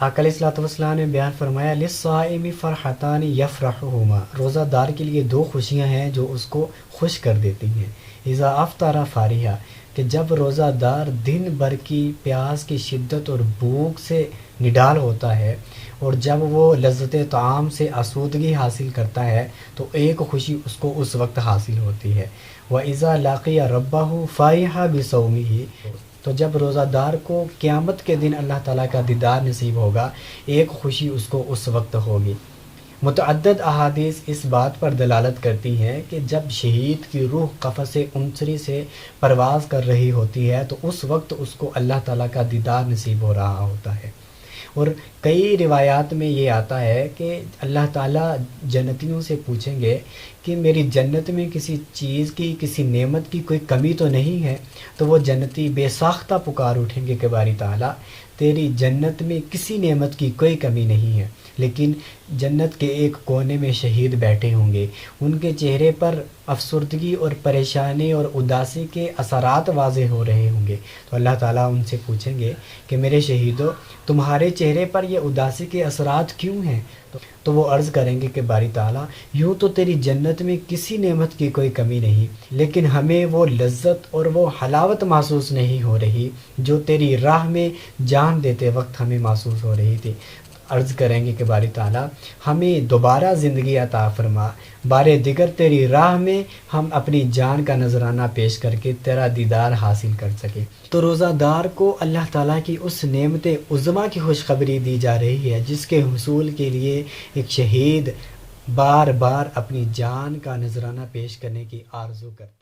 آقا علیہ الصلوۃ والسلام نے بیان فرمایا للصائم فرحتان یفرحہما، روزہ دار کے لیے دو خوشیاں ہیں جو اس کو خوش کر دیتی ہیں۔ اذا افطر فارحا، کہ جب روزہ دار دن بھر کی پیاس کی شدت اور بھوک سے نڈال ہوتا ہے اور جب وہ لذت طعام سے آسودگی حاصل کرتا ہے تو ایک خوشی اس کو اس وقت حاصل ہوتی ہے۔ وَإِذَا لَقِيَ رَبَّهُ فَرِحَ بِصَوْمِهِ، تو جب روزہ دار کو قیامت کے دن اللہ تعالیٰ کا دیدار نصیب ہوگا ایک خوشی اس کو اس وقت ہوگی۔ متعدد احادیث اس بات پر دلالت کرتی ہیں کہ جب شہید کی روح قفس عنصری سے پرواز کر رہی ہوتی ہے تو اس وقت اس کو اللہ تعالیٰ کا دیدار نصیب ہو رہا ہوتا ہے۔ اور کئی روایات میں یہ آتا ہے کہ اللہ تعالیٰ جنتیوں سے پوچھیں گے کہ میری جنت میں کسی چیز کی، کسی نعمت کی کوئی کمی تو نہیں ہے؟ تو وہ جنتی بے ساختہ پکار اٹھیں گے کہ باری تعالیٰ تیری جنت میں کسی نعمت کی کوئی کمی نہیں ہے، لیکن جنت کے ایک کونے میں شہید بیٹھے ہوں گے، ان کے چہرے پر افسردگی اور پریشانی اور اداسی کے اثرات واضح ہو رہے ہوں گے۔ تو اللہ تعالیٰ ان سے پوچھیں گے کہ میرے شہیدوں تمہارے چہرے پر یہ اداسی کے اثرات کیوں ہیں؟ تو وہ عرض کریں گے کہ باری تعالیٰ یوں تو تیری جنت میں کسی نعمت کی کوئی کمی نہیں، لیکن ہمیں وہ لذت اور وہ حلاوت محسوس نہیں ہو رہی جو تیری راہ میں جان دیتے وقت ہمیں محسوس ہو رہی تھی۔ عرض کریں گے کہ باری تعالیٰ ہمیں دوبارہ زندگی عطا فرما، بار دیگر تیری راہ میں ہم اپنی جان کا نذرانہ پیش کر کے تیرا دیدار حاصل کر سکیں۔ تو روزہ دار کو اللہ تعالیٰ کی اس نعمت عظمیٰ کی خوشخبری دی جا رہی ہے جس کے حصول کے لیے ایک شہید بار بار اپنی جان کا نذرانہ پیش کرنے کی آرزو کرتا ہے۔